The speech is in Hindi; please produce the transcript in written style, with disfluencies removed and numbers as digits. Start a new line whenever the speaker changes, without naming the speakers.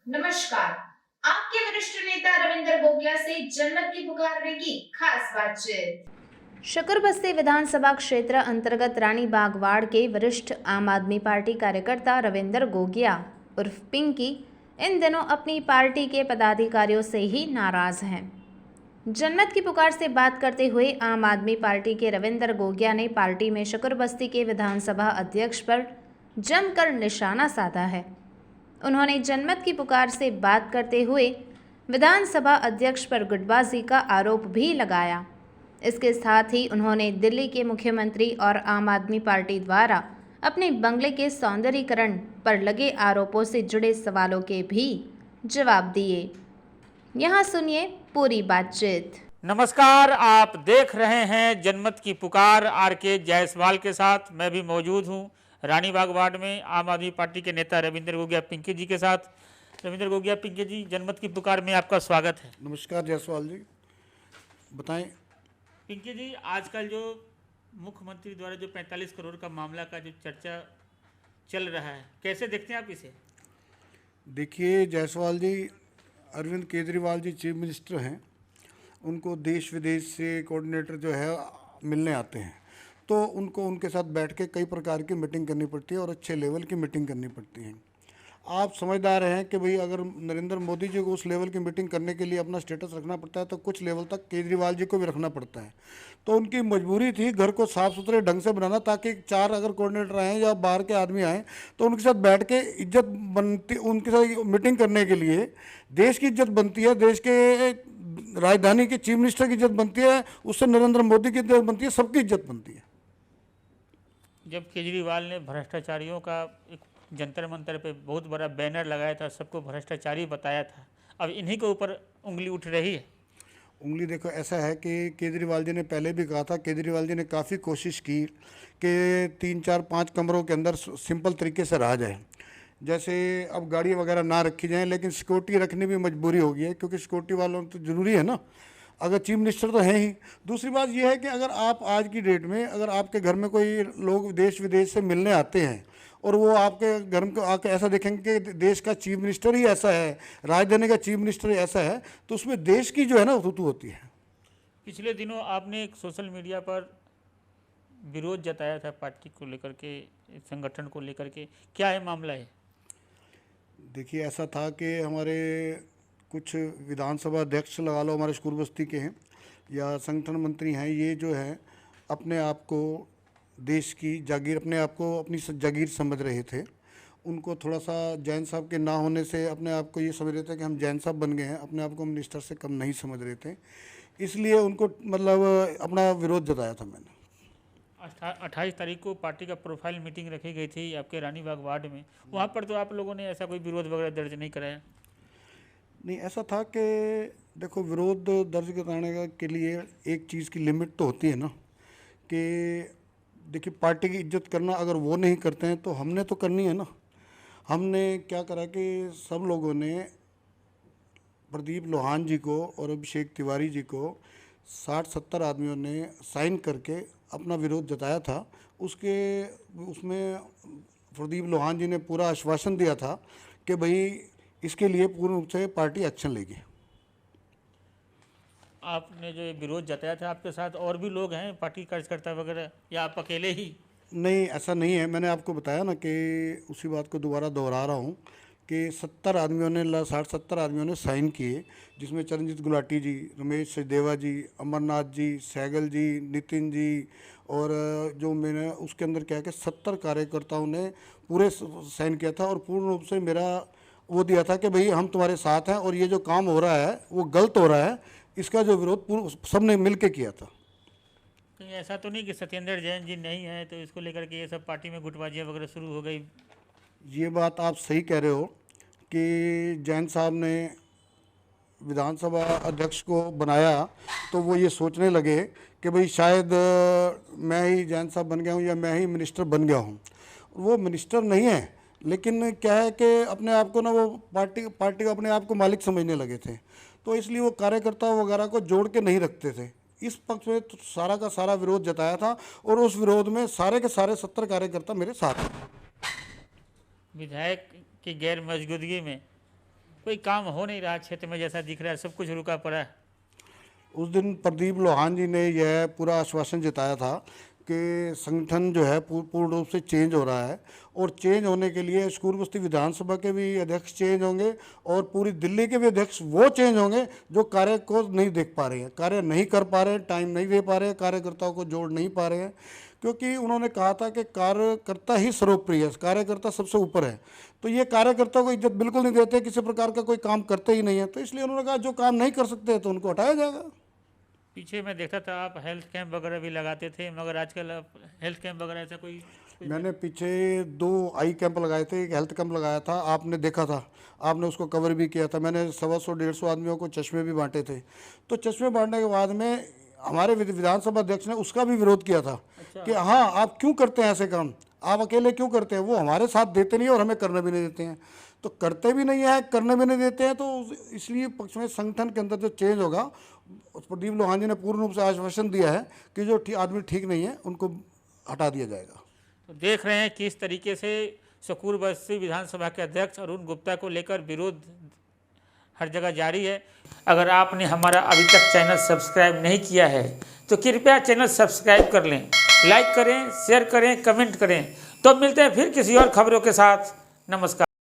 नमस्कार। आपके वरिष्ठ नेता रविंद्र गोगिया से जनमत की पुकारने की खास बातचीत। शकरबस्ती विधानसभा क्षेत्र अंतर्गत रानी बागवाड़ के वरिष्ठ आम आदमी पार्टी कार्यकर्ता रविंद्र गोगिया उर्फ पिंकी इन दिनों अपनी पार्टी के पदाधिकारियों से ही नाराज हैं। जनमत की पुकार से बात करते हुए आम आदमी पार्टी के रविंद्र गोगिया ने पार्टी में शकरबस्ती के विधानसभा अध्यक्ष पर जमकर निशाना साधा है। उन्होंने जनमत की पुकार से बात करते हुए विधानसभा अध्यक्ष पर गुटबाजी का आरोप भी लगाया। इसके साथ ही उन्होंने दिल्ली के मुख्यमंत्री और आम आदमी पार्टी द्वारा अपने बंगले के सौंदर्यीकरण पर लगे आरोपों से जुड़े सवालों के भी जवाब दिए। यहाँ सुनिए पूरी बातचीत।
नमस्कार, आप देख रहे हैं जनमत की पुकार आर के जायसवाल के साथ। मैं भी मौजूद हूं रानी बाग वार्ड में आम आदमी पार्टी के नेता रविंद्र गोगिया पिंकी जी के साथ। रविंद्र गोगिया पिंकी जी, जनमत की पुकार में आपका स्वागत है।
नमस्कार जायसवाल जी, बताएं।
पिंकी जी, आजकल जो मुख्यमंत्री द्वारा जो 45 करोड़ का मामला का जो चर्चा चल रहा है, कैसे देखते हैं आप इसे?
देखिए जायसवाल जी, अरविंद केजरीवाल जी चीफ मिनिस्टर हैं, उनको देश विदेश से कोऑर्डिनेटर जो है मिलने आते हैं, तो उनको उनके साथ बैठ के कई प्रकार की मीटिंग करनी पड़ती है और अच्छे लेवल की मीटिंग करनी पड़ती है। आप समझदार हैं कि भाई अगर नरेंद्र मोदी जी को उस लेवल की मीटिंग करने के लिए अपना स्टेटस रखना पड़ता है तो कुछ लेवल तक केजरीवाल जी को भी रखना पड़ता है। तो उनकी मजबूरी थी घर को साफ़ सुथरे ढंग से बनाना, ताकि 4 अगर कोऑर्डिनेटर आएँ या बाहर के आदमी आएँ तो उनके साथ बैठ के इज्जत बनती, उनके साथ मीटिंग करने के लिए देश की इज्जत बनती है, देश के राजधानी के चीफ मिनिस्टर की इज्जत बनती है, उससे नरेंद्र मोदी की इज्जत बनती है, सबकी इज्जत बनती है।
जब केजरीवाल ने भ्रष्टाचारियों का एक जंतर मंतर पे बहुत बड़ा बैनर लगाया था, सबको भ्रष्टाचारी बताया था, अब इन्हीं के ऊपर उंगली उठ रही है।
उंगली देखो, ऐसा है कि केजरीवाल जी ने पहले भी कहा था, केजरीवाल जी ने काफ़ी कोशिश की कि 3 4 5 कमरों के अंदर सिंपल तरीके से रहा जाए, जैसे अब गाड़ी वगैरह ना रखी जाए, लेकिन सिक्योरिटी रखनी भी मजबूरी हो गई है, क्योंकि सिक्योरिटी वालों तो ज़रूरी है ना, अगर चीफ मिनिस्टर तो हैं ही। दूसरी बात यह है कि अगर आप आज की डेट में अगर आपके घर में कोई लोग देश विदेश से मिलने आते हैं और वो आपके घर में आकर ऐसा देखेंगे कि देश का चीफ मिनिस्टर ही ऐसा है, राजधानी का चीफ मिनिस्टर ही ऐसा है, तो उसमें देश की जो है ना थूथू होती है।
पिछले दिनों आपने एक सोशल मीडिया पर विरोध जताया था पार्टी को लेकर के, संगठन को लेकर के, क्या है मामला है?
देखिए, ऐसा था कि हमारे कुछ विधानसभा अध्यक्ष लगा लो, हमारे शकरबस्ती के हैं या संगठन मंत्री हैं, ये जो है अपने आप को देश की जागीर, अपने आप को अपनी जागीर समझ रहे थे। उनको थोड़ा सा जैन साहब के ना होने से अपने आप को ये समझ रहे थे कि हम जैन साहब बन गए हैं, अपने आप को मिनिस्टर से कम नहीं समझ रहे थे, इसलिए उनको मतलब अपना विरोध जताया था मैंने।
28 तारीख को पार्टी का प्रोफाइल मीटिंग रखी गई थी आपके रानी बाग वार्ड में, वहाँ पर तो आप लोगों ने ऐसा कोई विरोध वगैरह दर्ज नहीं कराया?
नहीं, ऐसा था कि देखो, विरोध दर्ज कराने के लिए एक चीज़ की लिमिट तो होती है ना, कि देखिए पार्टी की इज्जत करना अगर वो नहीं करते हैं तो हमने तो करनी है ना। हमने क्या करा कि सब लोगों ने प्रदीप लोहान जी को और अभिषेक तिवारी जी को 60-70 आदमियों ने साइन करके अपना विरोध जताया था। उसमें प्रदीप लोहान जी ने पूरा आश्वासन दिया था कि भाई इसके लिए पूर्ण रूप से पार्टी एक्शन लेगी।
आपने जो विरोध जताया था, आपके साथ और भी लोग हैं पार्टी कार्यकर्ता वगैरह, या आप अकेले ही?
नहीं, ऐसा नहीं है, मैंने आपको बताया ना कि उसी बात को दोबारा दोहरा रहा हूँ कि 70 आदमियों ने 60-70 आदमियों ने साइन किए, जिसमें चरणजीत गुलाटी जी, रमेश सचदेवा जी, अमरनाथ जी, सहगल जी, नितिन जी, और जो मैंने उसके अंदर क्या है कि 70 कार्यकर्ताओं ने पूरे साइन किया था और पूर्ण रूप से मेरा वो दिया था कि भाई हम तुम्हारे साथ हैं और ये जो काम हो रहा है वो गलत हो रहा है, इसका जो विरोध पूर्ण सबने मिल के किया था।
कहीं ऐसा तो नहीं कि सत्येंद्र जैन जी नहीं है तो इसको लेकर के ये सब पार्टी में गुटबाजियाँ वगैरह शुरू हो गई?
ये बात आप सही कह रहे हो कि जैन साहब ने विधानसभा अध्यक्ष को बनाया तो वो ये सोचने लगे कि भाई शायद मैं ही जैन साहब बन गया हूँ या मैं ही मिनिस्टर बन गया हूँ। वो मिनिस्टर नहीं है, लेकिन क्या है कि अपने आप को ना वो पार्टी को अपने आप को मालिक समझने लगे थे, तो इसलिए वो कार्यकर्ताओं वगैरह को जोड़ के नहीं रखते थे। इस पक्ष में तो सारा का सारा विरोध जताया था और उस विरोध में सारे के सारे 70 कार्यकर्ता मेरे साथ हैं।
विधायक की गैर मौजूदगी में कोई काम हो नहीं रहा क्षेत्र में, जैसा दिख रहा है सब कुछ रुका पड़ा है।
उस दिन प्रदीप लोहान जी ने यह पूरा आश्वासन जताया था कि संगठन जो है पूर्ण रूप से चेंज हो रहा है, और चेंज होने के लिए स्कूल बस्ती विधानसभा के भी अध्यक्ष चेंज होंगे और पूरी दिल्ली के भी अध्यक्ष वो चेंज होंगे जो कार्य को नहीं देख पा रहे हैं, कार्य नहीं कर पा रहे हैं, टाइम नहीं दे पा रहे हैं, कार्यकर्ताओं को जोड़ नहीं पा रहे हैं। क्योंकि उन्होंने कहा था कि कार्यकर्ता ही सर्वोपरि है, कार्यकर्ता सबसे ऊपर है। तो ये कार्यकर्ता को इज्जत बिल्कुल नहीं देते, किसी प्रकार का कोई काम करते ही नहीं है। तो इसलिए उन्होंने कहा जो काम नहीं कर सकते तो उनको हटाया जाएगा।
पीछे मैं देखा था आप हेल्थ कैंप वगैरह भी लगाते थे, मगर आजकल आप हेल्थ कैंप वगैरह ऐसा कोई
मैंने पीछे 2 आई कैंप लगाए थे, एक हेल्थ कैंप लगाया था, आपने देखा था, आपने उसको कवर भी किया था। मैंने 125-150 आदमियों को चश्मे भी बांटे थे। तो चश्मे बांटने के बाद में हमारे विधानसभा अध्यक्ष ने उसका भी विरोध किया था कि हाँ आप क्यों करते हैं ऐसे काम, आप अकेले क्यों करते हैं, वो हमारे साथ देते नहीं और हमें करने भी नहीं देते हैं। तो करते भी नहीं है, करने भी नहीं देते हैं। तो इसलिए पक्ष में संगठन के अंदर जो चेंज होगा, प्रदीप लोहान जी ने पूर्ण रूप से आश्वासन दिया है कि जो आदमी ठीक नहीं है उनको हटा दिया जाएगा।
तो देख रहे हैं किस तरीके से शकूर बस्ती विधानसभा के अध्यक्ष अरुण गुप्ता को लेकर विरोध हर जगह जारी है। अगर आपने हमारा अभी तक चैनल सब्सक्राइब नहीं किया है तो कृपया चैनल सब्सक्राइब कर लें, लाइक करें, शेयर करें, कमेंट करें। तो मिलते हैं फिर किसी और खबरों के साथ। नमस्कार।